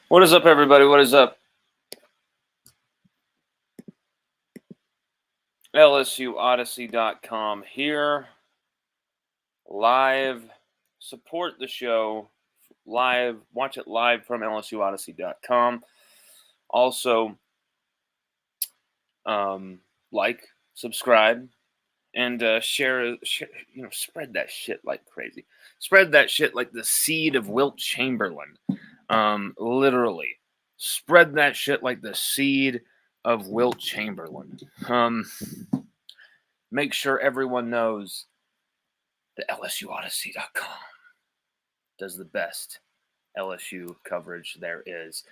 What is up, everybody? What is up? LSUOdyssey.com here. Live. Support the show. Live. Watch it live from LSUOdyssey.com. Also, like, subscribe, and share. Spread that shit like crazy. Spread that shit like the seed of Wilt Chamberlain. Literally. Spread that shit like the seed of Wilt Chamberlain. Make sure everyone knows that LSUOdyssey.com does the best LSU coverage there is.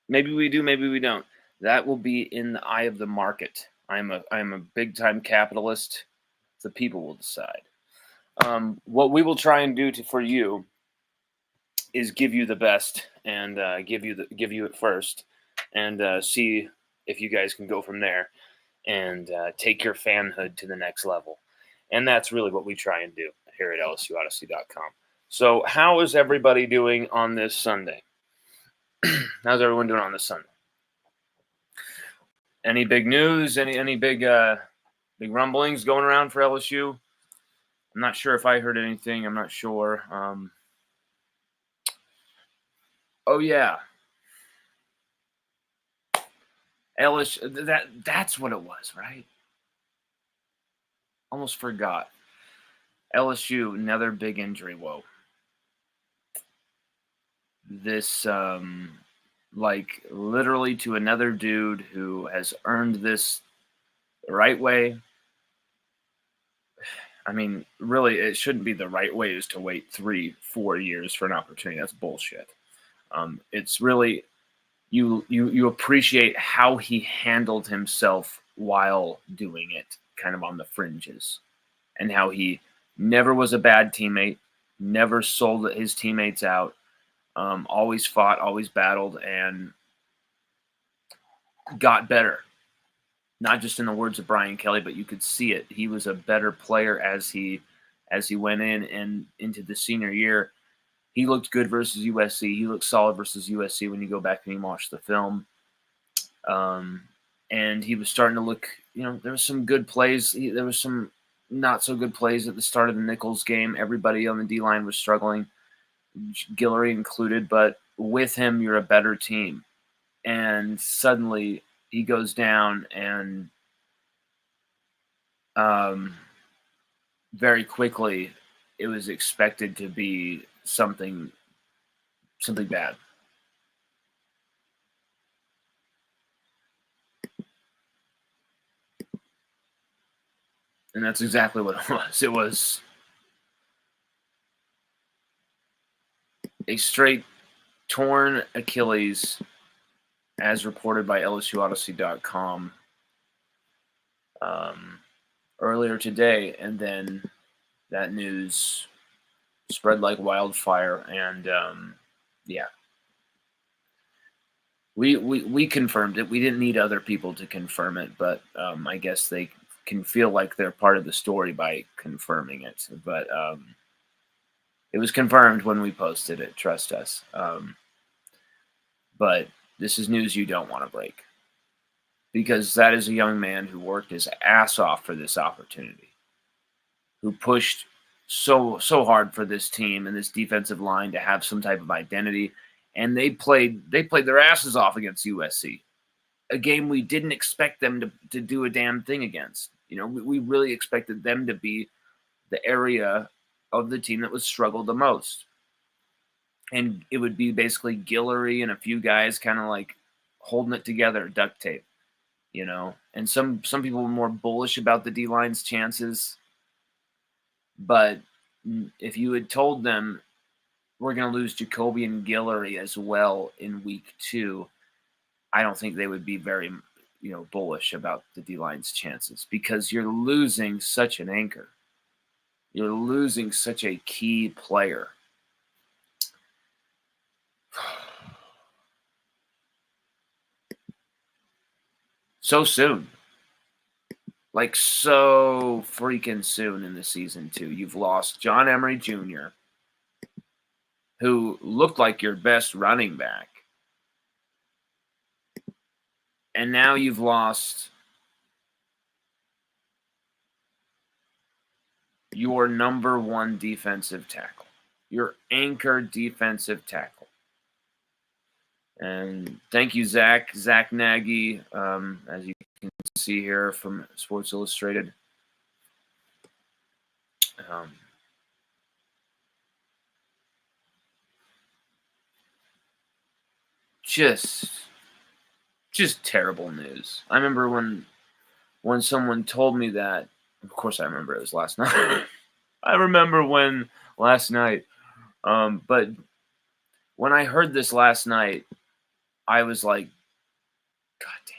Maybe we do, maybe we don't. That will be in the eye of the market. I'm a big time capitalist. The people will decide. What we will try and do for you is give you the best and give you it first, and see if you guys can go from there and take your fanhood to the next level. And that's really what we try and do here at LSUOdyssey.com. So how is everybody doing on this Sunday? How's everyone doing on this Sunday? Any big news? Any big rumblings going around for LSU? I'm not sure if I heard anything. I'm not sure. Oh yeah, LSU. That's what it was, right? Almost forgot. LSU, another big injury. Whoa. This literally to another dude who has earned this the right way. I mean, really, it shouldn't be the right way is to wait 3-4 years for an opportunity. That's bullshit. It's really you appreciate how he handled himself while doing it, kind of on the fringes, and how he never was a bad teammate, never sold his teammates out, always fought, always battled, and got better. Not just in the words of Brian Kelly, but you could see it. He was a better player as he went in and into the senior year. He looked good versus USC. He looked solid versus USC when you go back and you watch the film. And he was starting to look, there was some good plays. There was some not so good plays at the start of the Nicholls game. Everybody on the D-line was struggling, Guillory included, but with him, you're a better team. And suddenly he goes down, and very quickly it was expected to be something bad. And that's exactly what it was. It was a straight torn Achilles, as reported by LSUOdyssey.com earlier today. And then that news spread like wildfire. And yeah, we confirmed it. We didn't need other people to confirm it, but I guess they can feel like they're part of the story by confirming it. But it was confirmed when we posted it. Trust us. But this is news you don't want to break, because that is a young man who worked his ass off for this opportunity, who pushed so hard for this team and this defensive line to have some type of identity, and they played their asses off against USC, a game we didn't expect them to do a damn thing against. We really expected them to be the area of the team that would struggle the most. And it would be basically Guillory and a few guys kind of like holding it together, duct tape, And some people were more bullish about the D-line's chances. But if you had told them we're going to lose Jacoby and Guillory as well in week 2, I don't think they would be very, bullish about the D-line's chances, because you're losing such an anchor. You're losing such a key player. So soon. Like, so freaking soon in the season, too. You've lost John Emery Jr., who looked like your best running back. And now you've lost your number one defensive tackle, your anchor defensive tackle. And thank you, Zach Nagy, as you can see here from Sports Illustrated. Just terrible news. I remember when someone told me that. Of course, I remember it was last night. I remember when last night. But when I heard this last night, I was like, God damn.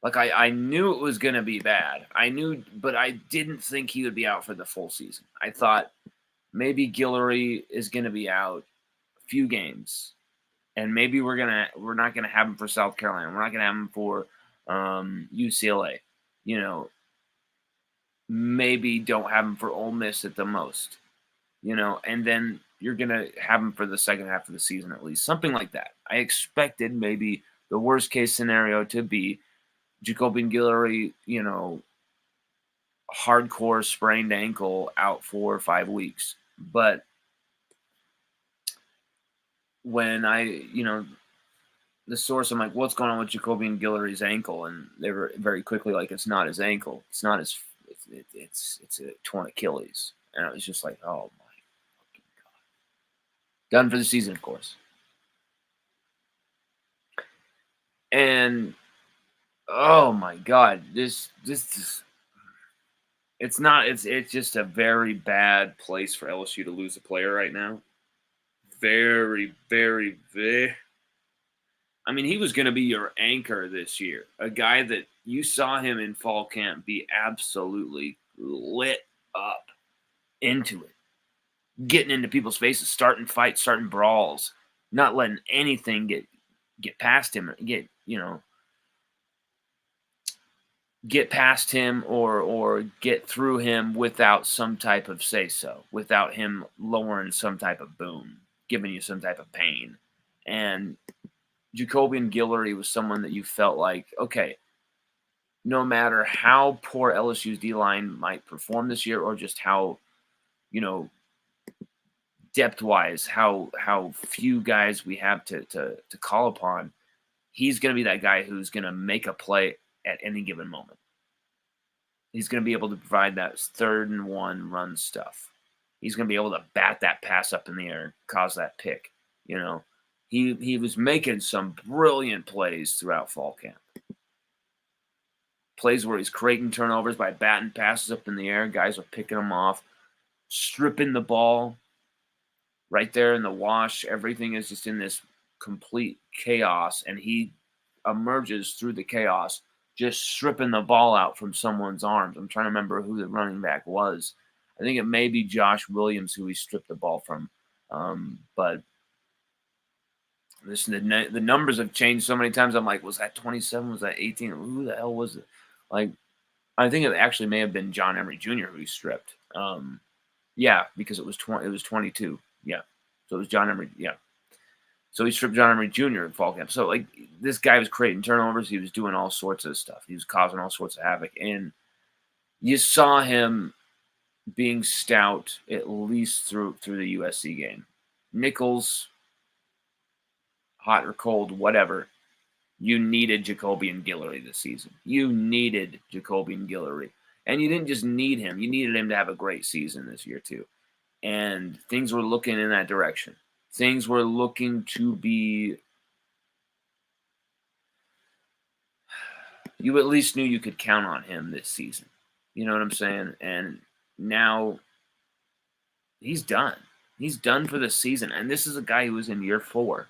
Like, I knew it was going to be bad. I knew, but I didn't think he would be out for the full season. I thought maybe Guillory is going to be out a few games. And maybe we're not going to have him for South Carolina. We're not going to have him for UCLA. You know, maybe don't have him for Ole Miss at the most. You know, and then you're going to have him for the second half of the season at least. Something like that. I expected maybe the worst case scenario to be Jacobian Guillory, you know, hardcore sprained ankle out 4 or 5 weeks. But when the source, I'm like, what's going on with Jacobian Guillory's ankle? And they were very quickly like, it's not his ankle. It's not his, it's a torn Achilles. And I was just like, oh my fucking God. Done for the season, of course. And oh my God, this is, it's just a very bad place for LSU to lose a player right now. Very, very, very. I mean, he was going to be your anchor this year. A guy that you saw him in fall camp be absolutely lit up into it. Getting into people's faces, starting fights, starting brawls, not letting anything get past him, get past him or get through him without some type of say-so, without him lowering some type of boom, giving you some type of pain. And Jacobian Guillory was someone that you felt like, okay, no matter how poor LSU's D-line might perform this year or just how, depth-wise, how few guys we have to call upon, he's going to be that guy who's going to make a play at any given moment. He's going to be able to provide that 3rd and 1 run stuff. He's going to be able to bat that pass up in the air, cause that pick, He was making some brilliant plays throughout fall camp. Plays where he's creating turnovers by batting passes up in the air. Guys are picking them off, stripping the ball right there in the wash. Everything is just in this complete chaos, and he emerges through the chaos, just stripping the ball out from someone's arms. I'm trying to remember who the running back was. I think it may be Josh Williams who he stripped the ball from. But listen, the numbers have changed so many times. I'm like, was that 27? Was that 18? Who the hell was it? Like, I think it actually may have been John Emery Jr. who he stripped. Yeah, because it was 22. Yeah, so it was John Emery. Yeah, so he stripped John Emery Jr. in fall camp. So like, this guy was creating turnovers. He was doing all sorts of stuff. He was causing all sorts of havoc, and you saw him being stout at least through the USC game. Nicholls, hot or cold, whatever. You needed Jacobian Guillory this season. You needed Jacobian Guillory. And you didn't just need him. You needed him to have a great season this year, too. And things were looking in that direction. Things were looking to be... You at least knew you could count on him this season. You know what I'm saying? And now he's done. He's done for the season. And this is a guy who was in year 4.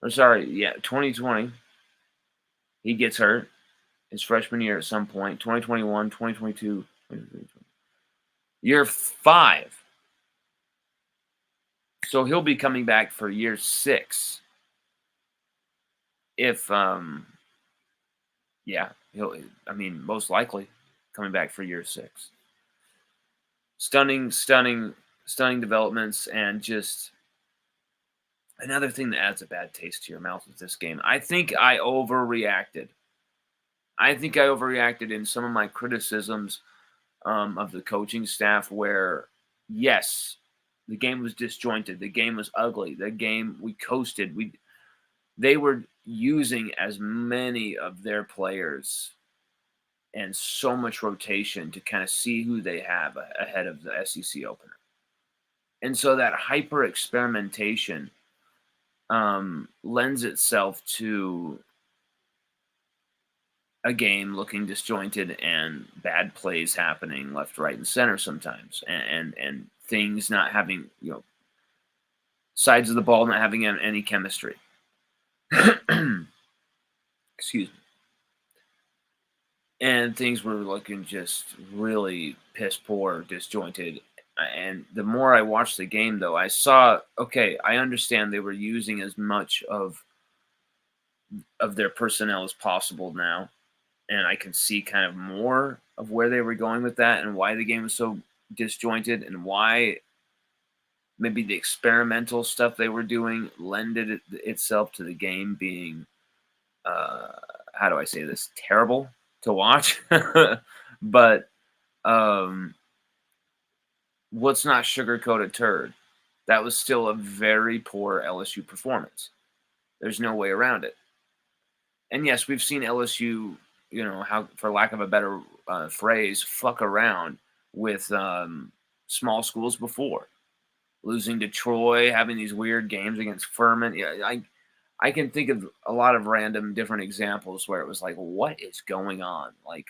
Or sorry, yeah, 2020. He gets hurt his freshman year at some point. 2021, 2022, 2023. Year 5. So he'll be coming back for year 6. If, yeah, most likely coming back for year 6. Stunning stunning developments, and just another thing that adds a bad taste to your mouth with this game. I think I overreacted. In some of my criticisms of the coaching staff, where, yes, the game was disjointed. The game was ugly. The game, we coasted. They were using as many of their players and so much rotation to kind of see who they have ahead of the SEC opener. And so that hyper experimentation lends itself to a game looking disjointed and bad plays happening left, right, and center sometimes, and things not having, sides of the ball not having any chemistry. Excuse me. And things were looking just really piss poor, disjointed. And the more I watched the game, though, I saw, okay, I understand they were using as much of their personnel as possible now. And I can see kind of more of where they were going with that and why the game was so disjointed and why maybe the experimental stuff they were doing lended itself to the game being, how do I say this, terrible to watch. But let's not sugarcoat a turd. That was still a very poor LSU performance. There's no way around it. And yes, we've seen LSU, how, for lack of a better phrase, fuck around with small schools before. Losing to Troy, having these weird games against Furman. Yeah, I can think of a lot of random different examples where it was like, what is going on? Like,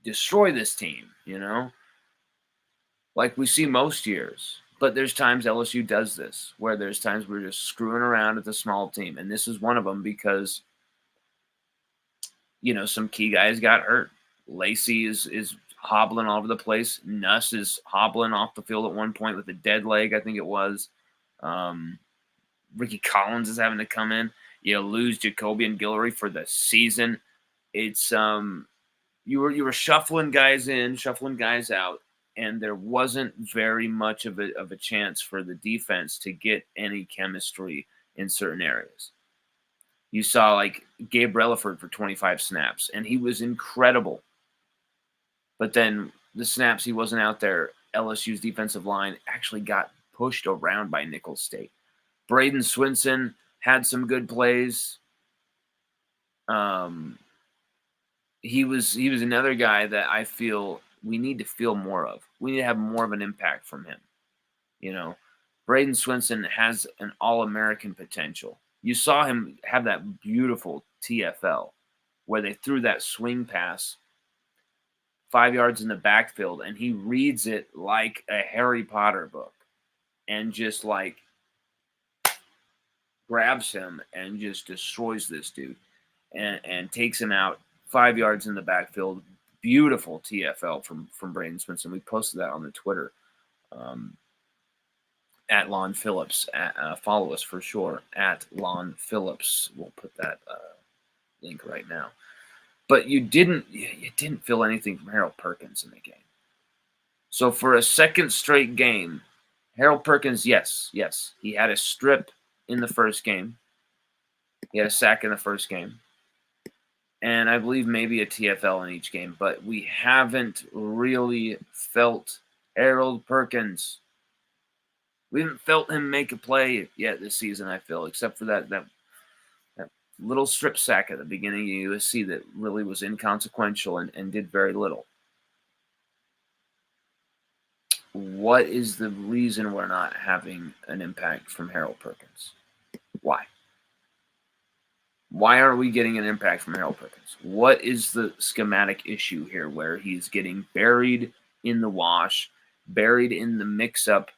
destroy this team, like we see most years. But there's times LSU does this, where there's times we're just screwing around with a small team. And this is one of them because, some key guys got hurt. Lacey is hobbling all over the place. Nuss is hobbling off the field at one point with a dead leg, I think it was. Ricky Collins is having to come in. You lose Jacoby and Guillory for the season. It's you were shuffling guys in, shuffling guys out, and there wasn't very much of a chance for the defense to get any chemistry in certain areas. You saw like Gabe Relaford for 25 snaps, and he was incredible. But then the snaps he wasn't out there, LSU's defensive line actually got pushed around by Nicholls State. Braden Swinson had some good plays. He was another guy that I feel we need to feel more of. We need to have more of an impact from him. Braden Swinson has an All-American potential. You saw him have that beautiful TFL where they threw that swing pass 5 yards in the backfield, and he reads it like a Harry Potter book and just like grabs him and just destroys this dude and takes him out 5 yards in the backfield. Beautiful TFL from Braden Swinson. We posted that on the Twitter at Lon Phillips. Follow us for sure at Lon Phillips. We'll put that link right now. But you didn't feel anything from Harold Perkins in the game. So for a second straight game, Harold Perkins, yes, he had a strip in the first game. He had a sack in the first game. And I believe maybe a TFL in each game. But we haven't really felt Harold Perkins. We haven't felt him make a play yet this season, I feel, except for that little strip sack at the beginning of USC that really was inconsequential and did very little. What is the reason we're not having an impact from Harold Perkins? Why? Why aren't we getting an impact from Harold Perkins? What is the schematic issue here where he's getting buried in the wash, buried in the mix-up,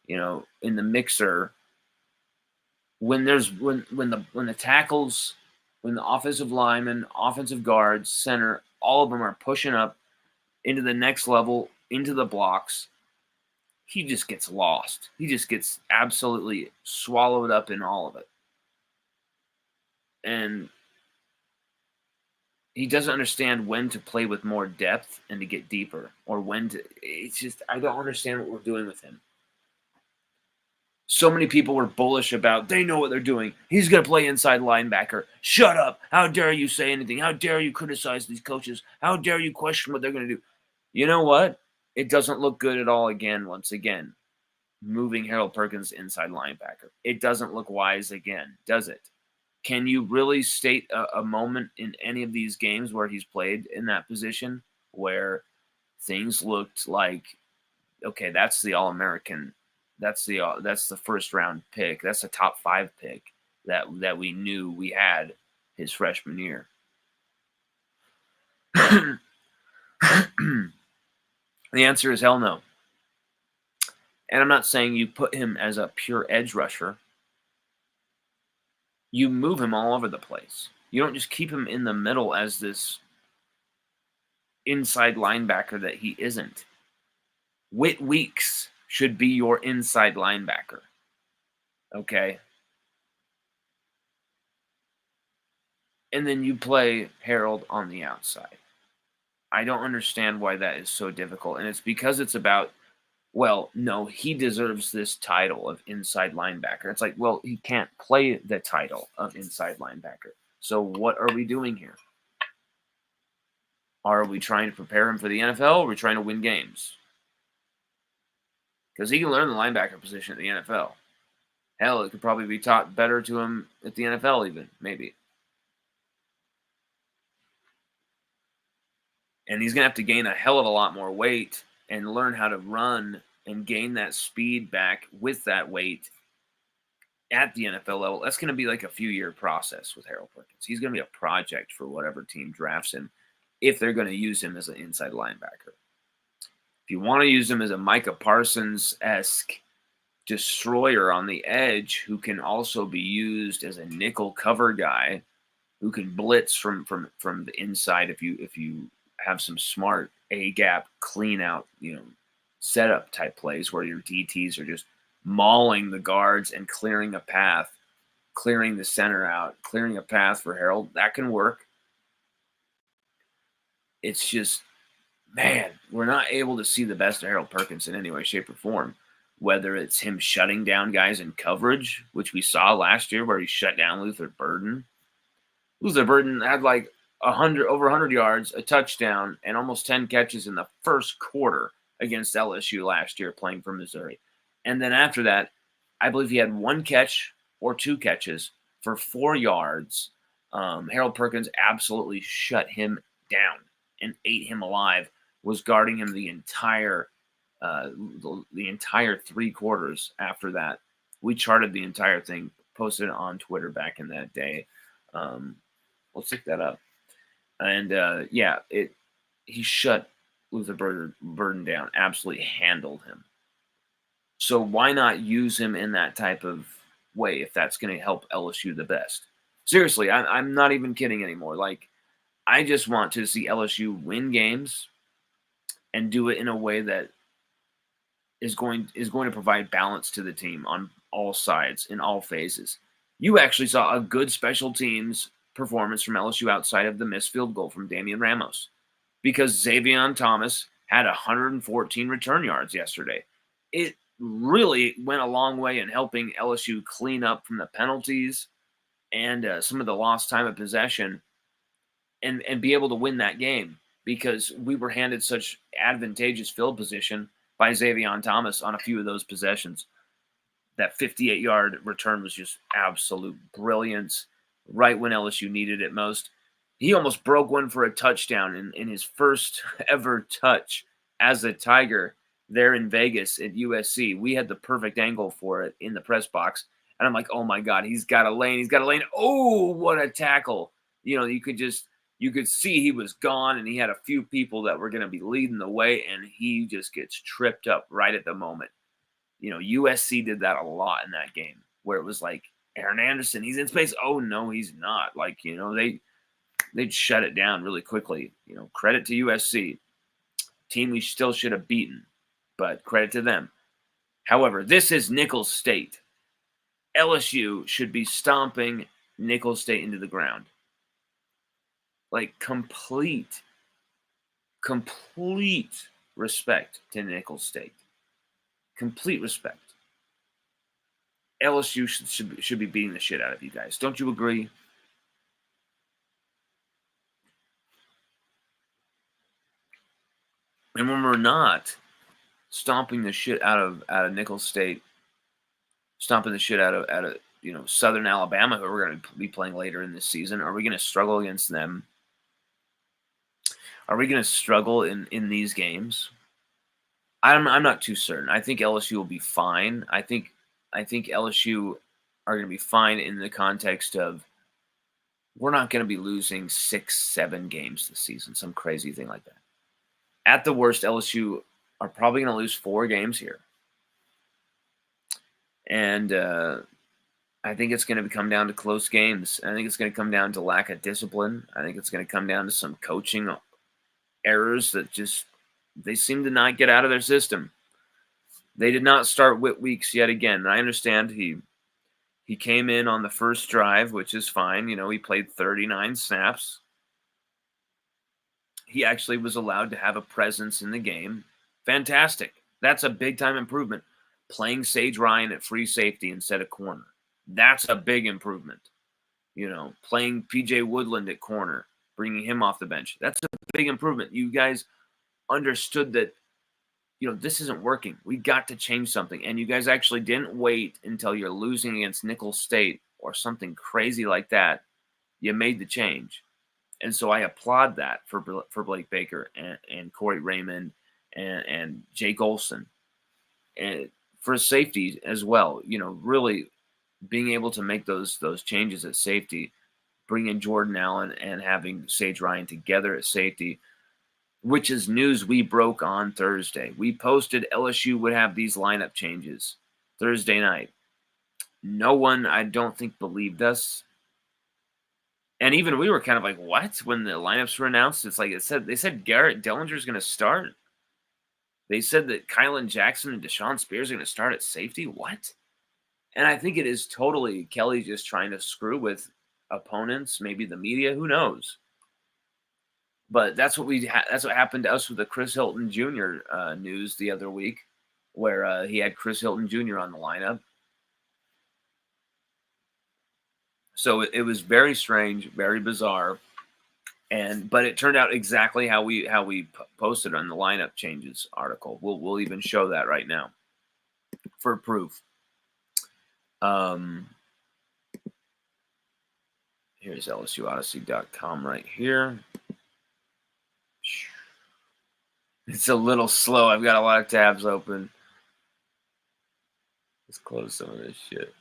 in the mixer, when the tackles, when the offensive linemen, offensive guards, center, all of them are pushing up into the next level, into the blocks, he just gets lost. He just gets absolutely swallowed up in all of it. And he doesn't understand when to play with more depth and to get deeper, or when to. It's just I don't understand what we're doing with him. So many people were bullish about they know what they're doing. He's going to play inside linebacker. Shut up. How dare you say anything? How dare you criticize these coaches? How dare you question what they're going to do? You know what? It doesn't look good at all again, once again. Moving Harold Perkins inside linebacker. It doesn't look wise again, does it? Can you really state a moment in any of these games where he's played in that position where things looked like, okay, that's the All-American, that's the first round pick, that's the top 5 pick that we knew we had his freshman year? The answer is hell no. And I'm not saying you put him as a pure edge rusher. You move him all over the place. You don't just keep him in the middle as this inside linebacker that he isn't. Whit Weeks should be your inside linebacker. Okay? And then you play Harold on the outside. I don't understand why that is so difficult. And it's because it's about, well, no, he deserves this title of inside linebacker. It's like, well, he can't play the title of inside linebacker. So what are we doing here? Are we trying to prepare him for the NFL, or are we trying to win games? Because he can learn the linebacker position at the NFL. Hell, it could probably be taught better to him at the NFL even, maybe. And he's going to have to gain a hell of a lot more weight and learn how to run and gain that speed back with that weight at the NFL level. That's going to be like a few-year process with Harold Perkins. He's going to be a project for whatever team drafts him if they're going to use him as an inside linebacker. If you want to use him as a Micah Parsons-esque destroyer on the edge who can also be used as a nickel cover guy who can blitz from the inside if you have some smart A-gap clean out, setup type plays where your DTs are just mauling the guards and clearing a path, clearing the center out, clearing a path for Harold, that can work. It's just, man, we're not able to see the best of Harold Perkins in any way, shape, or form. Whether it's him shutting down guys in coverage, which we saw last year where he shut down Luther Burden. Luther Burden had like over 100 yards, a touchdown, and almost 10 catches in the first quarter against LSU last year playing for Missouri. And then after that, I believe he had 1 catch or 2 catches for 4 yards. Harold Perkins absolutely shut him down and ate him alive, was guarding him the entire 3 quarters after that. We charted the entire thing, posted it on Twitter back in that day. Let's look that up. And he shut Luther Burden down, absolutely handled him. So why not use him in that type of way if that's going to help LSU the best? Seriously, I'm not even kidding anymore. Like, I just want to see LSU win games and do it in a way that is going to provide balance to the team on all sides, in all phases. You actually saw a good special teams performance from LSU outside of the missed field goal from Damian Ramos, because Xavier Thomas had 114 return yards yesterday. It really went a long way in helping LSU clean up from the penalties and some of the lost time of possession and be able to win that game, because we were handed such advantageous field position by Xavier Thomas on a few of those possessions. That 58-yard return was just absolute brilliance right when LSU needed it most. He almost broke one for a touchdown in his first ever touch as a Tiger there in Vegas at USC. We had the perfect angle for it in the press box. And I'm like, oh my God, he's got a lane. He's got a lane. Oh, what a tackle. You could see he was gone, and he had a few people that were going to be leading the way, and he just gets tripped up right at the moment. USC did that a lot in that game, where it was like, Aaron Anderson, he's in space. Oh, no, he's not. Like, they'd shut it down really quickly. Credit to USC. Team we still should have beaten, but credit to them. However, this is Nicholls State. LSU should be stomping Nicholls State into the ground. like complete respect to Nicholls State. Complete respect. LSU should be beating the shit out of you guys. Don't you agree? And when we're not stomping the shit out of Nicholls State, stomping the shit out of Southern Alabama, who we're going to be playing later in this season, are we going to struggle against them? Are we going to struggle in these games? I'm not too certain. I think LSU will be fine. I think LSU are going to be fine in the context of we're not going to be losing 6-7 games this season, some crazy thing like that. At the worst, LSU are probably going to lose 4 games here. And I think it's going to come down to close games. I think it's going to come down to lack of discipline. I think it's going to come down to some coaching errors that just they seem to not get out of their system. They did not start Whit Weeks yet again. And I understand he came in on the first drive, which is fine. He played 39 snaps. He actually was allowed to have a presence in the game. Fantastic. That's a big-time improvement. Playing Sage Ryan at free safety instead of corner. That's a big improvement. Playing P.J. Woodland at corner, bringing him off the bench. That's a big improvement. You guys understood that, this isn't working. We got to change something. And you guys actually didn't wait until you're losing against Nicholls State or something crazy like that. You made the change. And so I applaud that for Blake Baker and Corey Raymond and Jake Olson. And for safety as well, really being able to make those changes at safety, bringing Jordan Allen and having Sage Ryan together at safety, which is news we broke on Thursday. We posted LSU would have these lineup changes Thursday night. No one, I don't think, believed us. And even we were kind of like, what? When the lineups were announced, it's like they said Garrett Dellinger's going to start. They said that Kylan Jackson and Deshaun Spears are going to start at safety. What? And I think it is totally Kelly just trying to screw with opponents, maybe the media, who knows. But that's what that's what happened to us with the Chris Hilton Jr. News the other week, where he had Chris Hilton Jr. on the lineup. So it was very strange, very bizarre, but it turned out exactly how we posted on the lineup changes article. We'll even show that right now for proof. Here's LSUOdyssey.com right here. It's a little slow. I've got a lot of tabs open. Let's close some of this shit.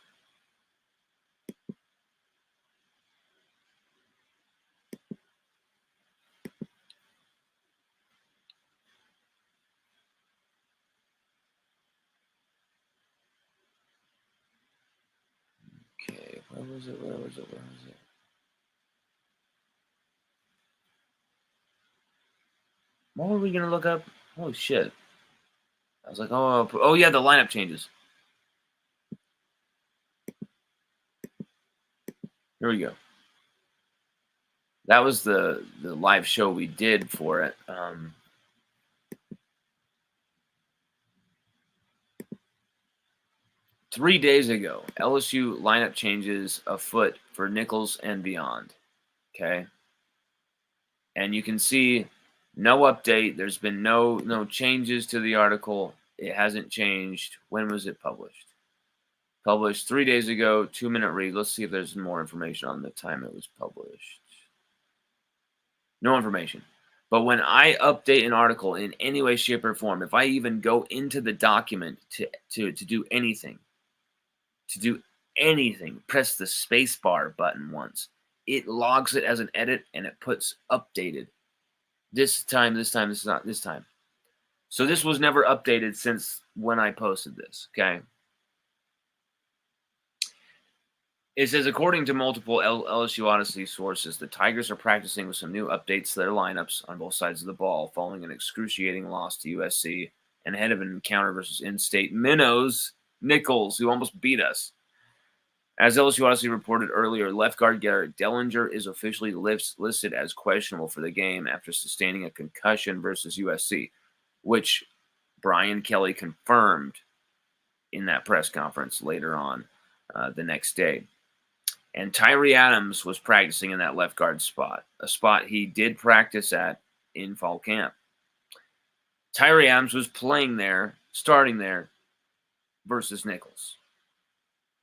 Okay, where was it? What were we going to look up? Holy shit. I was like, oh yeah, the lineup changes. Here we go. That was the live show we did for it. 3 days ago, LSU lineup changes afoot for Nicholls and beyond. Okay. And you can see no update. There's been no changes to the article. It hasn't changed. When was it published? Published 3 days ago, 2-minute read. Let's see if there's more information on the time it was published. No information. But when I update an article in any way, shape, or form, if I even go into the document to do anything, press the space bar button once, it logs it as an edit and it puts updated. This time, this is not this time. So this was never updated since when I posted this, okay? It says, according to multiple LSU Odyssey sources, the Tigers are practicing with some new updates to their lineups on both sides of the ball following an excruciating loss to USC and ahead of an encounter versus in-state minnows Nicholls, who almost beat us. As LSU Odyssey reported earlier, left guard Garrett Dellinger is officially listed as questionable for the game after sustaining a concussion versus USC, which Brian Kelly confirmed in that press conference later on the next day. And Tyree Adams was practicing in that left guard spot, a spot he did practice at in fall camp. Tyree Adams was playing there, starting there, versus Nicholls.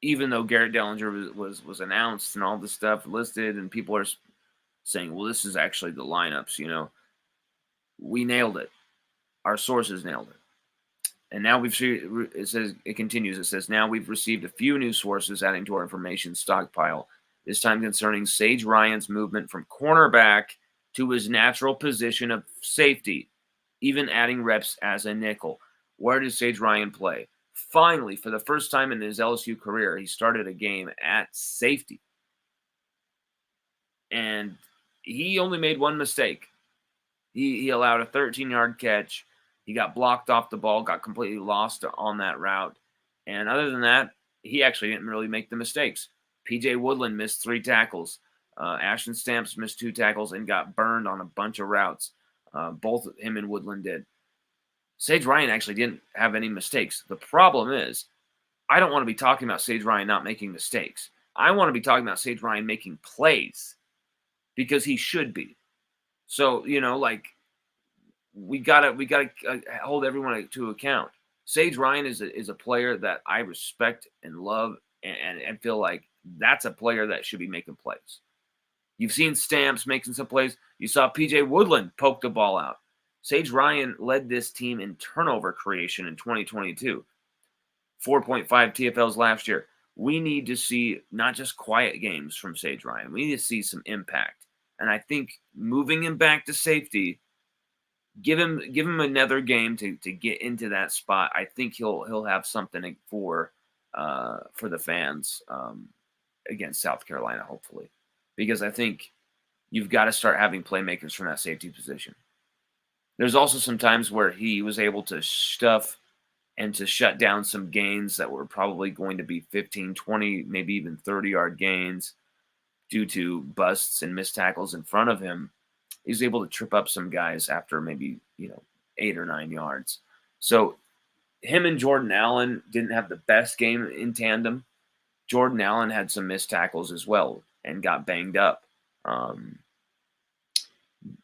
Even though Garrett Dellinger was announced and all this stuff listed, and people are saying, well, this is actually the lineups, we nailed it. Our sources nailed it. And now it continues. It says, now we've received a few new sources adding to our information stockpile, this time concerning Sage Ryan's movement from cornerback to his natural position of safety, even adding reps as a nickel. Where does Sage Ryan play? Finally, for the first time in his LSU career, he started a game at safety. And he only made one mistake. He allowed a 13-yard catch. He got blocked off the ball, got completely lost on that route. And other than that, he actually didn't really make the mistakes. P.J. Woodland missed 3 tackles. Ashton Stamps missed 2 tackles and got burned on a bunch of routes. Both him and Woodland did. Sage Ryan actually didn't have any mistakes. The problem is, I don't want to be talking about Sage Ryan not making mistakes. I want to be talking about Sage Ryan making plays because he should be. So, we gotta hold everyone to account. Sage Ryan is a player that I respect and love and feel like that's a player that should be making plays. You've seen Stamps making some plays. You saw P.J. Woodland poke the ball out. Sage Ryan led this team in turnover creation in 2022. 4.5 TFLs last year. We need to see not just quiet games from Sage Ryan. We need to see some impact. And I think moving him back to safety, give him another game to get into that spot. I think he'll have something for the fans against South Carolina, hopefully. Because I think you've got to start having playmakers from that safety position. There's also some times where he was able to stuff and to shut down some gains that were probably going to be 15, 20, maybe even 30-yard gains due to busts and missed tackles in front of him. He was able to trip up some guys after maybe, 8 or 9 yards. So him and Jordan Allen didn't have the best game in tandem. Jordan Allen had some missed tackles as well and got banged up.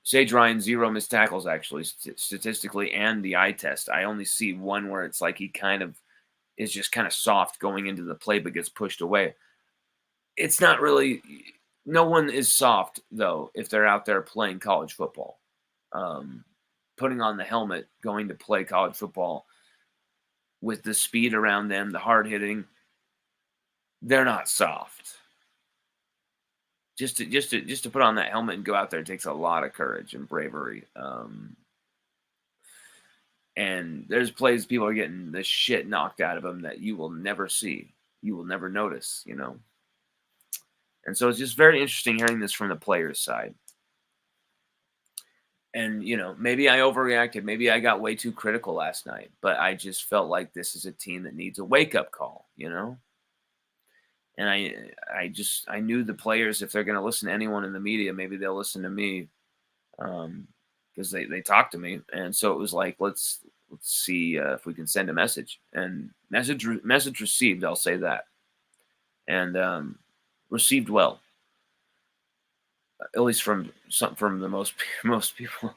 Sage Ryan, 0 missed tackles, actually, statistically, and the eye test. I only see one where it's like he is just kind of soft going into the play but gets pushed away. It's not really – no one is soft, though, if they're out there playing college football. Putting on the helmet, going to play college football with the speed around them, the hard hitting, they're not soft. Just to put on that helmet and go out there takes a lot of courage and bravery. And there's plays people are getting the shit knocked out of them that you will never see. You will never notice, And so it's just very interesting hearing this from the players' side. And, maybe I overreacted. Maybe I got way too critical last night. But I just felt like this is a team that needs a wake-up call, And I knew the players, if they're going to listen to anyone in the media, maybe they'll listen to me because they talk to me. And so it was like, let's see if we can send a message. And message received, I'll say that. And received well, at least from the most people.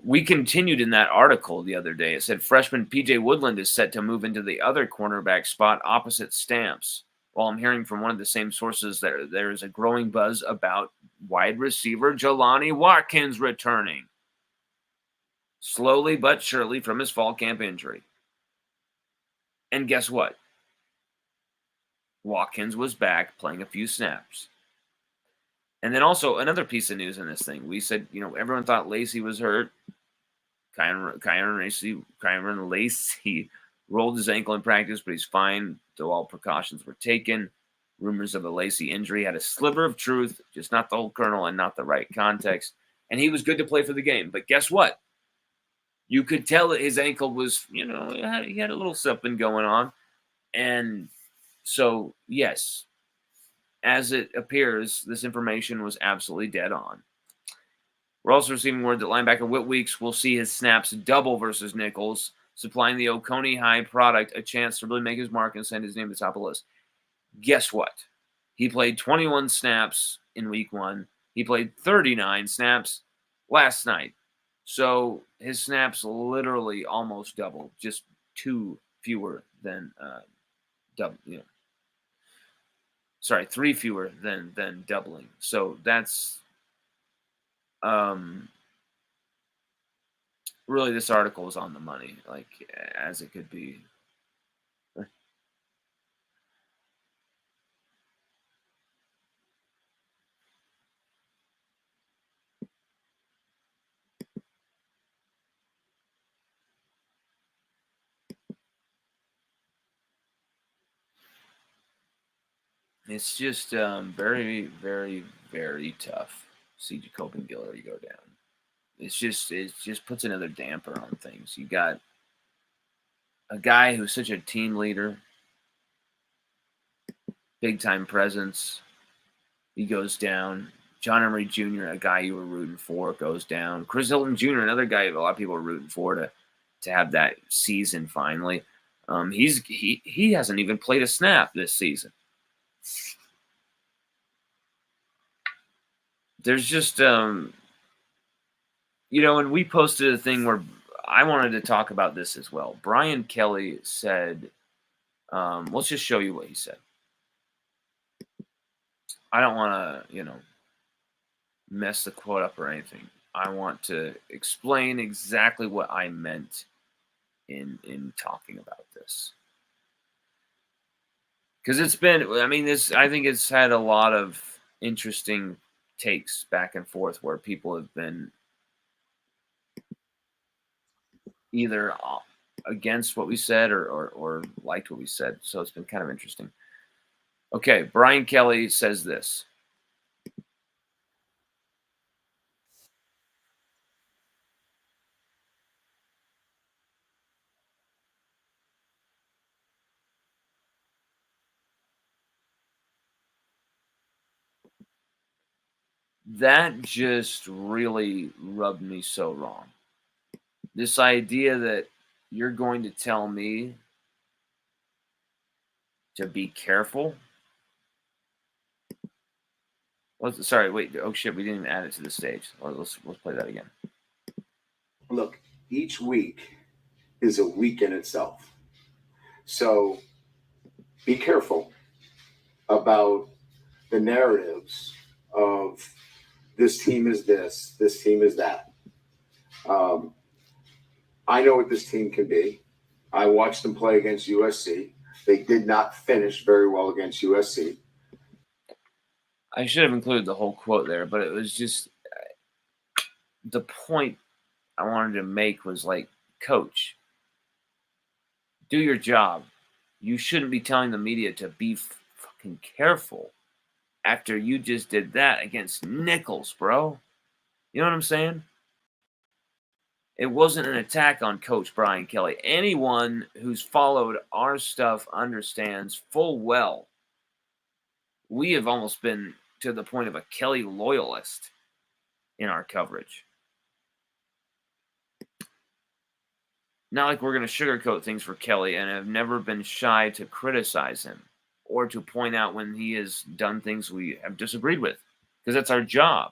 We continued in that article the other day. It said freshman P.J. Woodland is set to move into the other cornerback spot opposite Stamps. While I'm hearing from one of the same sources that there is a growing buzz about wide receiver Jelani Watkins returning. Slowly but surely from his fall camp injury. And guess what? Watkins was back playing a few snaps. And then also another piece of news in this thing. We said, everyone thought Lacey was hurt. Kyron Lacey rolled his ankle in practice, but he's fine, though all precautions were taken. Rumors of a Lacey injury had a sliver of truth, just not the whole kernel and not the right context. And he was good to play for the game. But guess what? You could tell that his ankle was, he had a little something going on. And So, yes, as it appears, this information was absolutely dead on. We're also receiving word that linebacker Whit Weeks will see his snaps double versus Nicholls, supplying the Oconee High product a chance to really make his mark and send his name to the top of the list. Guess what? He played 21 snaps in week 1. He played 39 snaps last night. So his snaps literally almost doubled, just 2 fewer than double, 3 fewer than doubling. So that's really, this article is on the money, like, as it could be. It's just very, very, very tough. See Jacob and Guillory go down. It just puts another damper on things. You got a guy who's such a team leader, big time presence. He goes down. John Emery Jr., a guy you were rooting for, goes down. Chris Hilton Jr., another guy a lot of people are rooting for to have that season finally. He hasn't even played a snap this season. There's just and we posted a thing where I wanted to talk about this as well. Brian Kelly said, let's just show you what he said. I don't want to, mess the quote up or anything. I want to explain exactly what I meant in talking about this. Because it's been, I think it's had a lot of interesting takes back and forth where people have been either against what we said or liked what we said. So it's been kind of interesting. Okay, Brian Kelly says this. That just really rubbed me so wrong. This idea that you're going to tell me to be careful. Sorry, wait. Oh shit, we didn't even add it to the stage. Let's play that again. Look, each week is a week in itself. So be careful about the narratives of this team is this team is that. I know what this team can be. I watched them play against USC. They did not finish very well against USC. I should have included the whole quote there, but it was just the point I wanted to make was like, Coach, do your job. You shouldn't be telling the media to be fucking careful after you just did that against Nicholls, bro. You know what I'm saying? It wasn't an attack on Coach Brian Kelly. Anyone who's followed our stuff understands full well we have almost been to the point of a Kelly loyalist in our coverage. Not like we're going to sugarcoat things for Kelly, and have never been shy to criticize him or to point out when he has done things we have disagreed with, because that's our job.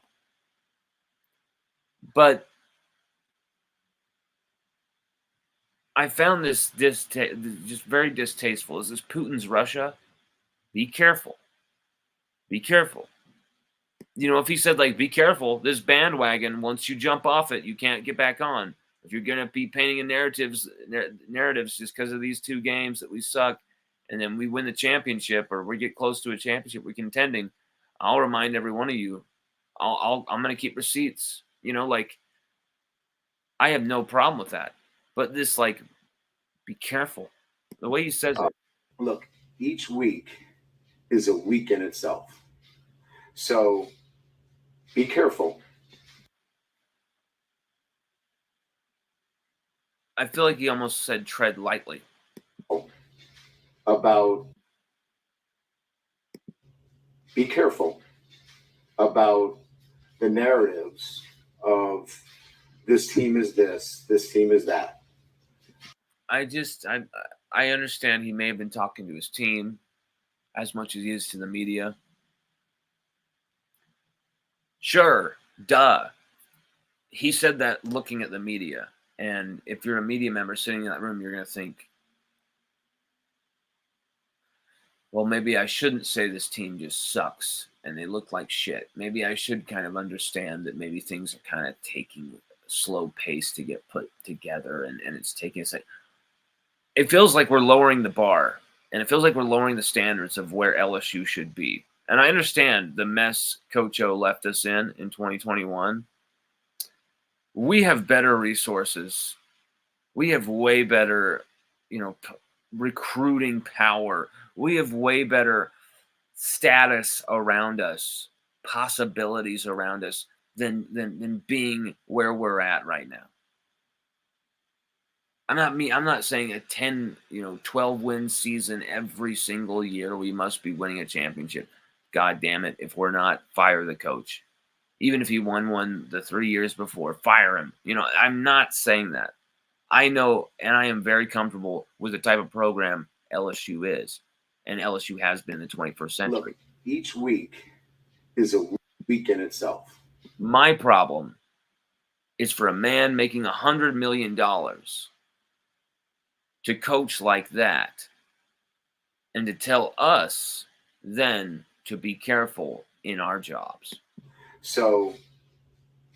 But I found this just very distasteful. Is this Putin's Russia? Be careful. Be careful. If he said, like, be careful, this bandwagon, once you jump off it, you can't get back on. If you're going to be painting in narratives just because of these 2 games that we suck, and then we win the championship or we get close to a championship, we're contending, I'll remind every one of you, I'm going to keep receipts. I have no problem with that. But this, like, be careful. The way he says it. Look, each week is a week in itself. So be careful. I feel like he almost said tread lightly. About be careful about the narratives of this team is this team is that. I understand he may have been talking to his team as much as he is to the media. Sure, duh. He said that looking at the media. And if you're a media member sitting in that room, you're going to think, well, maybe I shouldn't say this team just sucks and they look like shit. Maybe I should kind of understand that maybe things are kind of taking a slow pace to get put together, and it's taking a second. It feels like we're lowering the bar, and it feels like we're lowering the standards of where LSU should be. And I understand the mess Coach O left us in 2021. We have better resources. We have way better, recruiting power. We have way better status around us, possibilities around us than being where we're at right now. I'm not saying a 10, 12 win season every single year we must be winning a championship. God damn it, if we're not, fire the coach. Even if he won one the 3 years before, fire him. I'm not saying that. I know, and I am very comfortable with the type of program LSU is, and LSU has been in the 21st century. Look, each week is a week in itself. My problem is for a man making $100 million to coach like that and to tell us then to be careful in our jobs. So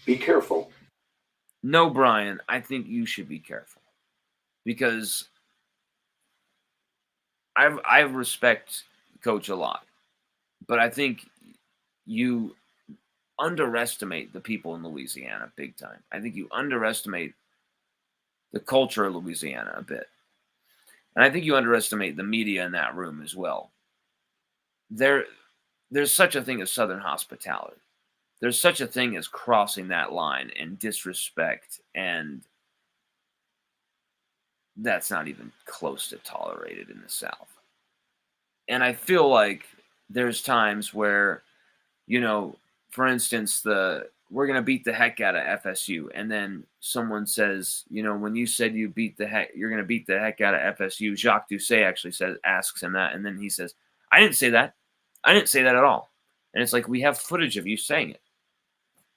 be careful. No, Brian, I think you should be careful because I respect Coach a lot, but I think you underestimate the people in Louisiana big time. I think you underestimate the culture of Louisiana a bit. And I think you underestimate the media in that room as well. There's such a thing as Southern hospitality. There's such a thing as crossing that line and disrespect, and that's not even close to tolerated in the South. And I feel like there's times where, for instance, we're going to beat the heck out of FSU. And then someone says, when you said you're going to beat the heck out of FSU, Jacques Doucet actually asks him that. And then he says, I didn't say that. I didn't say that at all. And it's like, we have footage of you saying it.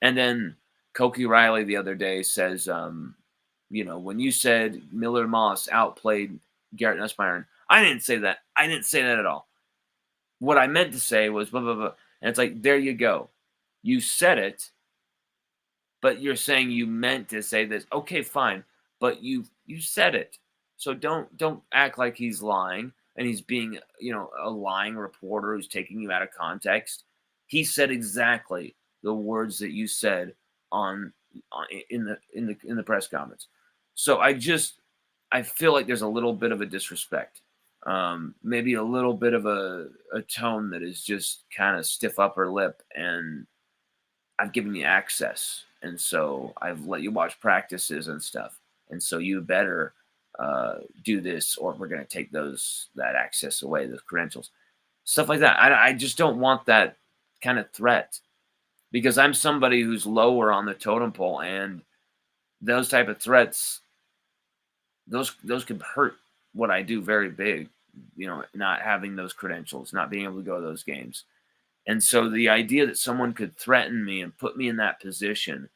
And then Cokie Riley the other day says, when you said Miller Moss outplayed Garrett Nussmeier, I didn't say that. I didn't say that at all. What I meant to say was blah, blah, blah. And it's like, there you go. You said it, but you're saying you meant to say this. Okay, fine. But you said it. So don't act like he's lying and he's being, a lying reporter who's taking you out of context. He said exactly the words that you said in the press conference. So I feel like there's a little bit of a disrespect. Maybe a little bit of a tone that is just kind of stiff upper lip, and I've given you access, and so I've let you watch practices and stuff, and so you better do this, or we're going to take that access away, those credentials, stuff like that. I just don't want that kind of threat, because I'm somebody who's lower on the totem pole, and those type of threats, those could hurt what I do very big, not having those credentials, not being able to go to those games. And so the idea that someone could threaten me and put me in that position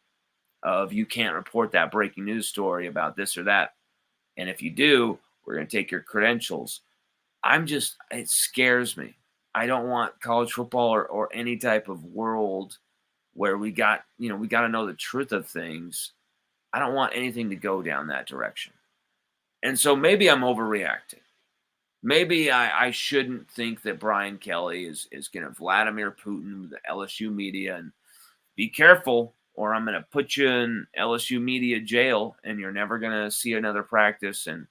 of, you can't report that breaking news story about this or that, and if you do, we're going to take your credentials. It scares me. I don't want college football or any type of world where we got to know the truth of things. I don't want anything to go down that direction. And so maybe I'm overreacting. Maybe I shouldn't think that Brian Kelly is going to Vladimir Putin, the LSU media, and be careful, or I'm going to put you in LSU media jail, and you're never going to see another practice, and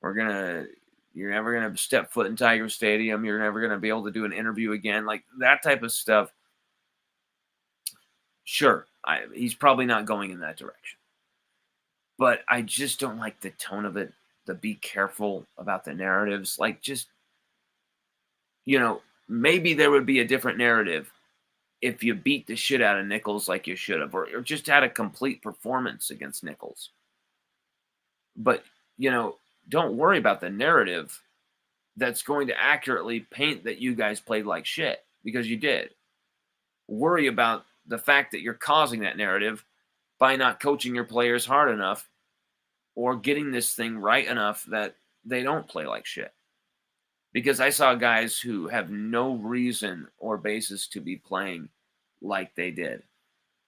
you're never going to step foot in Tiger Stadium. You're never going to be able to do an interview again. Like that type of stuff. Sure, he's probably not going in that direction. But I just don't like the tone of it, the be careful about the narratives. Like, just, maybe there would be a different narrative if you beat the shit out of Nicholls like you should have, or just had a complete performance against Nicholls. But, don't worry about the narrative that's going to accurately paint that you guys played like shit, because you did. Worry about the fact that you're causing that narrative by not coaching your players hard enough or getting this thing right enough that they don't play like shit. Because I saw guys who have no reason or basis to be playing like they did.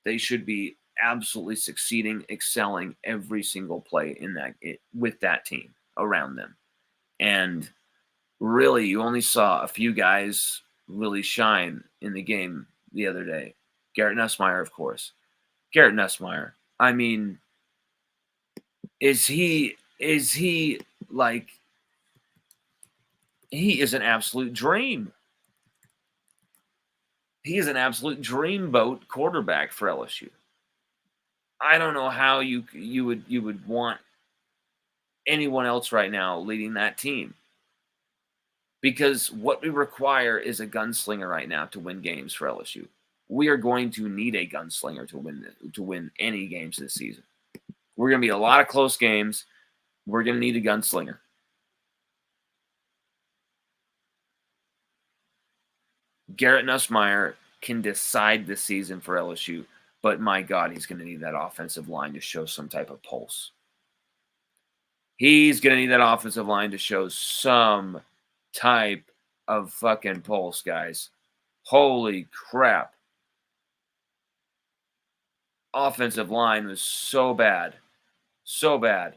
They should be absolutely succeeding, excelling every single play with that team around them. And really, you only saw a few guys really shine in the game the other day. Garrett Nussmeier, of course. Garrett Nussmeier. I mean, is he like, he is an absolute dream. He is an absolute dreamboat quarterback for LSU. I don't know how you would want anyone else right now leading that team. Because what we require is a gunslinger right now to win games for LSU. We are going to need a gunslinger to win any games this season. We're going to be a lot of close games. We're going to need a gunslinger. Garrett Nussmeier can decide the season for LSU, but my God, he's going to need that offensive line to show some type of pulse. He's going to need that offensive line to show some type of fucking pulse, guys. Holy crap. Offensive line was so bad. So bad.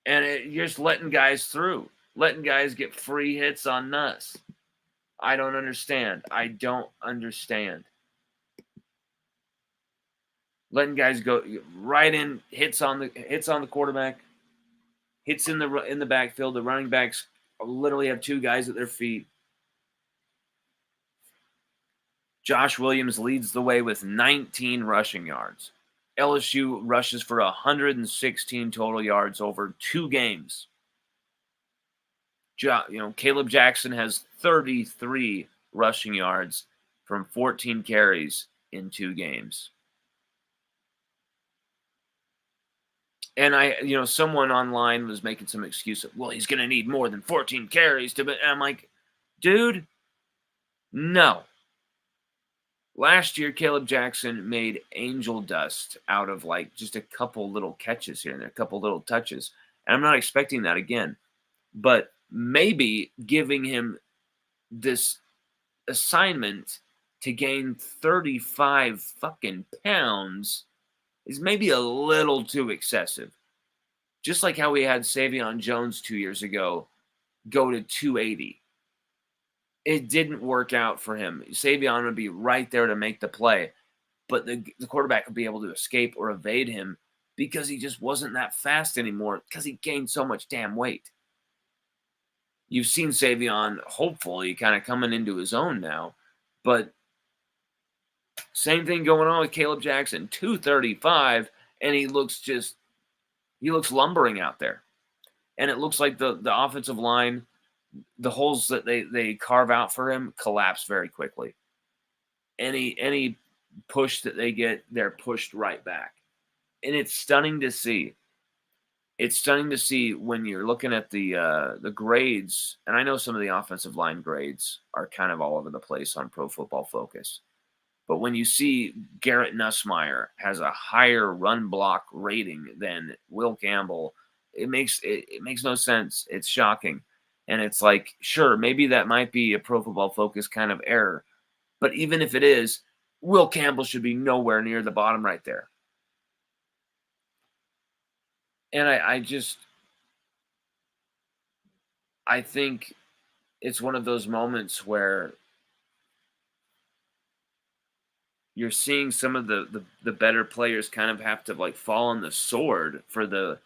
And you're just letting guys through. Letting guys get free hits on Nuss. I don't understand. I don't understand. Letting guys go right in, hits on the quarterback, hits in the backfield. The running backs literally have two guys at their feet. Josh Williams leads the way with 19 rushing yards. LSU rushes for 116 total yards over 2 games. Caleb Jackson has 33 rushing yards from 14 carries in 2 games. And someone online was making some excuse of, well, he's going to need more than 14 carries to. And I'm like, dude, no. Last year, Caleb Jackson made angel dust out of just a couple little catches here and there, a couple little touches. And I'm not expecting that again. But maybe giving him this assignment to gain 35 fucking pounds is maybe a little too excessive. Just like how we had Savion Jones 2 years ago go to 280. It didn't work out for him. Savion would be right there to make the play, but the quarterback would be able to escape or evade him because he just wasn't that fast anymore because he gained so much damn weight. You've seen Savion, hopefully, kind of coming into his own now, but same thing going on with Caleb Jackson, 235, and he looks lumbering out there. And it looks like the offensive line, the holes that they carve out for him collapse very quickly. Any push that they get, they're pushed right back. And it's stunning to see. It's stunning to see when you're looking at the grades, and I know some of the offensive line grades are kind of all over the place on Pro Football Focus. But when you see Garrett Nussmeier has a higher run block rating than Will Campbell, it makes no sense. It's shocking. And it's like, sure, maybe that might be a Pro Football Focus kind of error. But even if it is, Will Campbell should be nowhere near the bottom right there. And I think it's one of those moments where you're seeing some of the better players kind of have to fall on the sword for the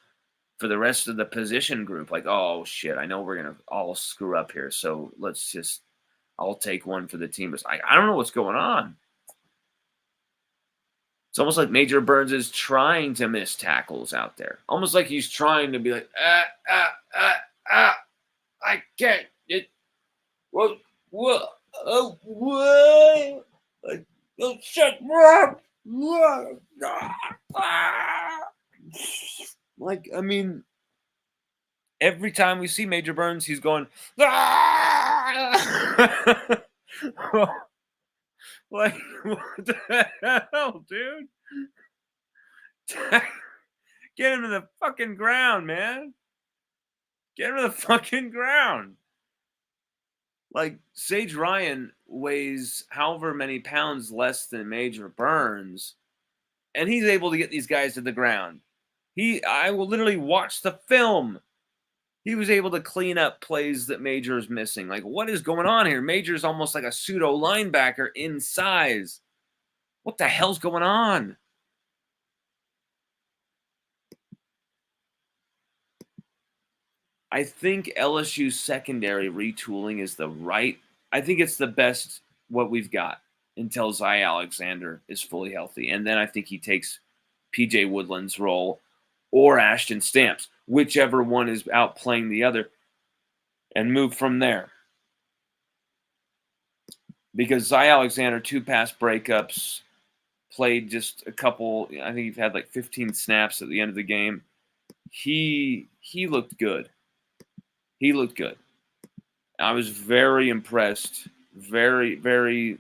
rest of the position group. Like, oh shit, I know we're gonna all screw up here, so I'll take one for the team. But I don't know what's going on. It's almost like Major Burns is trying to miss tackles out there. Almost like he's trying to be like, I can't. What? What? Oh, shut up! Like, I mean, every time we see Major Burns, he's going, like, what the hell, dude? Get him to the fucking ground, man. Get him to the fucking ground. Like, Sage Ryan weighs however many pounds less than Major Burns, and he's able to get these guys to the ground. I will literally watch the film. He was able to clean up plays that Major is missing. Like, what is going on here? Major's almost like a pseudo linebacker in size. What the hell's going on? I think LSU secondary retooling is I think it's the best what we've got until Zy Alexander is fully healthy. And then I think he takes PJ Woodland's role or Ashton Stamps, whichever one is outplaying the other, and move from there. Because Zy Alexander, 2 pass breakups, played just a couple, I think he's had like 15 snaps at the end of the game. He looked good. He looked good. I was very impressed. Very, very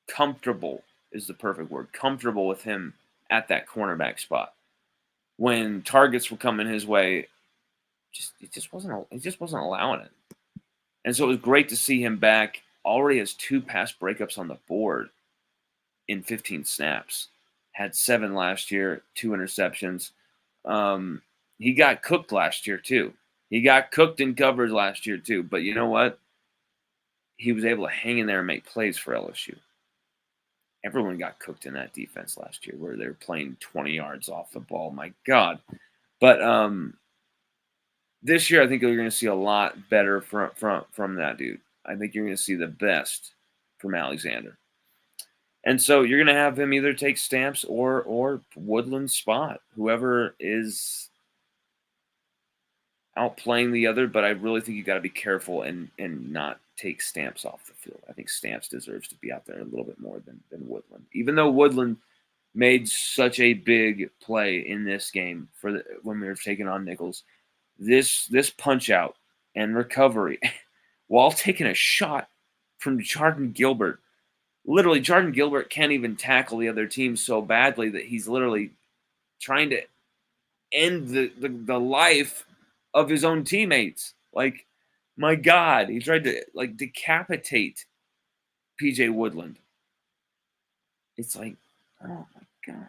comfortable is the perfect word. Comfortable with him at that cornerback spot. When targets were coming his way, he just wasn't allowing it. And so it was great to see him back. Already has 2 pass breakups on the board in 15 snaps. Had 7 last year, 2 interceptions. He got cooked last year too. He got cooked in coverage last year too. But you know what? He was able to hang in there and make plays for LSU. Everyone got cooked in that defense last year where they were playing 20 yards off the ball. My God. But this year, I think you're going to see a lot better from that dude. I think you're going to see the best from Alexander. And so you're going to have him either take Stamps or Woodland's spot, whoever is outplaying the other. But I really think you got to be careful and not take Stamps off the field. I think Stamps deserves to be out there a little bit more than Woodland, even though Woodland made such a big play in this game when we were taking on Nicholls. This punch out and recovery while taking a shot from Jordan Gilbert. Literally, Jordan Gilbert can't even tackle the other team so badly that he's literally trying to end the life of his own teammates. Like, my God, he tried to like decapitate PJ Woodland. It's like, oh my God.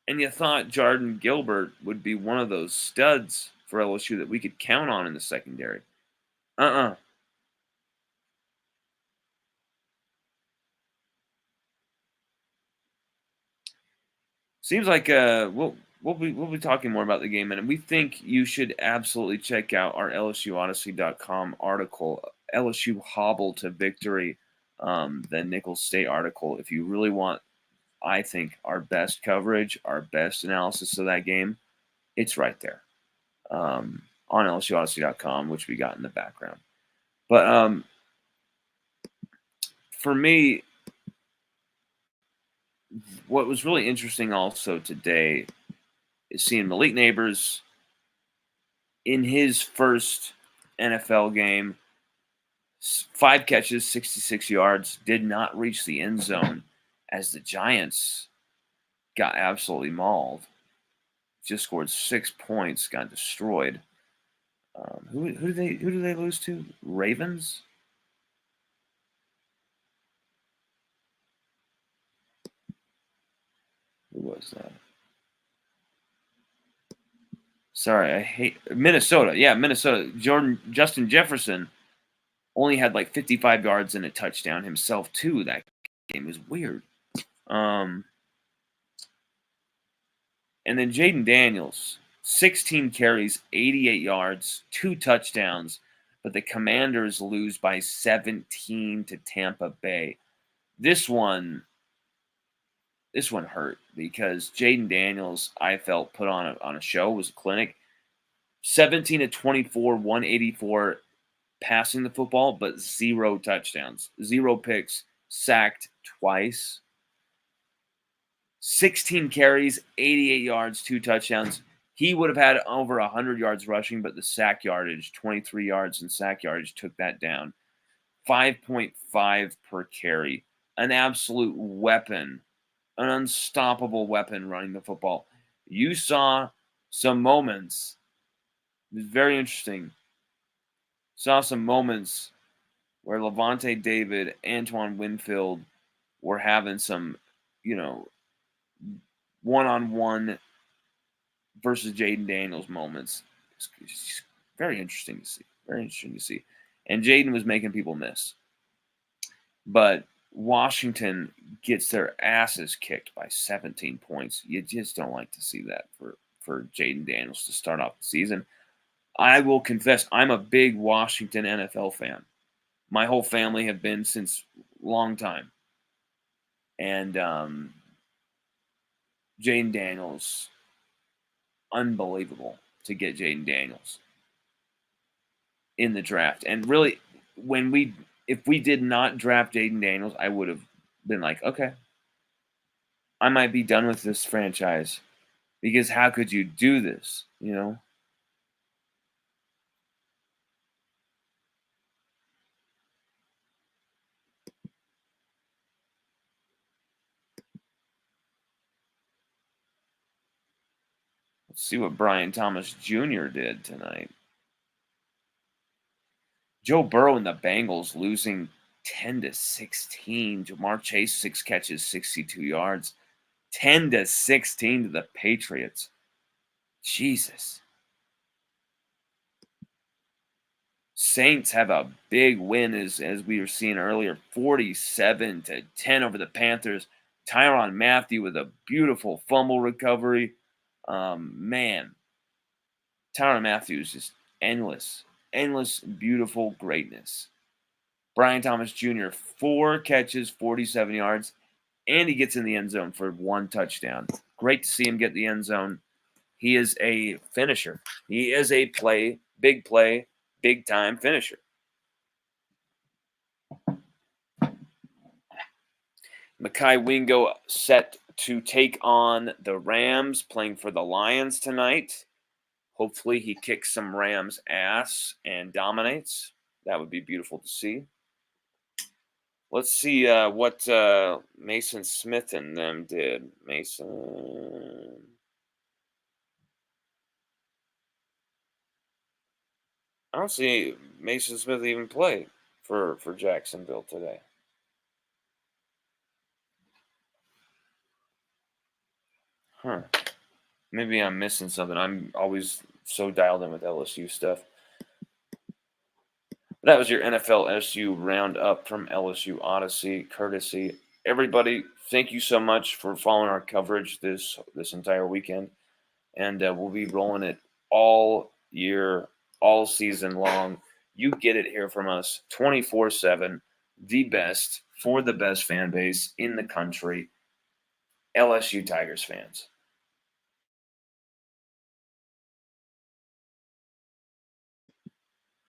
And you thought Jordan Gilbert would be one of those studs for LSU that we could count on in the secondary. Seems like we'll be talking more about the game, and we think you should absolutely check out our LSUOdyssey.com article, LSU hobble to victory, the Nicholls State article. If you really want, I think, our best coverage, our best analysis of that game, it's right there on LSUOdyssey.com, which we got in the background. But for me, what was really interesting also today is seeing Malik Neighbors in his first NFL game, 5 catches, 66 yards, did not reach the end zone as the Giants got absolutely mauled. Just scored 6 points, got destroyed. Who do they lose to? Ravens? Who was that? Sorry, I hate Minnesota. Yeah, Minnesota. Justin Jefferson only had like 55 yards and a touchdown himself too. That game was weird. And then Jaden Daniels, 16 carries, 88 yards, 2 touchdowns, but the Commanders lose by 17 to Tampa Bay. This one hurt because Jaden Daniels, I felt, put on a show, was a clinic. 17 of 24, 184 passing the football, but 0 touchdowns, 0 picks, sacked twice. 16 carries, 88 yards, 2 touchdowns. He would have had over 100 yards rushing, but the sack yardage, 23 yards in sack yardage, took that down. 5.5 per carry. An absolute weapon, an unstoppable weapon running the football. You saw some moments. It was very interesting. Saw some moments where Levante David, Antoine Winfield were having some, one-on-one versus Jaden Daniels moments. It's very interesting to see. Very interesting to see. And Jaden was making people miss. But Washington gets their asses kicked by 17 points. You just don't like to see that for Jaden Daniels to start off the season. I will confess, I'm a big Washington NFL fan. My whole family have been since a long time. And Jaden Daniels, unbelievable to get Jaden Daniels in the draft. And really, if we did not draft Jaden Daniels, I would have been like, okay, I might be done with this franchise, because how could you do this, Let's see what Brian Thomas Jr. did tonight. Joe Burrow and the Bengals losing 10-16. Jamar Chase, 6 catches, 62 yards. 10-16 to the Patriots. Jesus. Saints have a big win, as we were seeing earlier, 47-10 over the Panthers. Tyrann Mathieu with a beautiful fumble recovery. Man, Tyrann Mathieu is just endless, beautiful greatness. Brian Thomas Jr., 4 catches, 47 yards, and he gets in the end zone for 1 touchdown. Great to see him get the end zone. He is a finisher. He is a big time finisher. Mekhi Wingo set to take on the Rams, playing for the Lions tonight. Hopefully he kicks some Rams ass and dominates. That would be beautiful to see. Let's see what Mason Smith and them did. Mason. I don't see Mason Smith even play for Jacksonville today. Huh. Maybe I'm missing something. I'm always so dialed in with LSU stuff. That was your NFLSU roundup from LSU Odyssey, courtesy. Everybody, thank you so much for following our coverage this entire weekend. And we'll be rolling it all year, all season long. You get it here from us 24/7, the best for the best fan base in the country, LSU Tigers fans.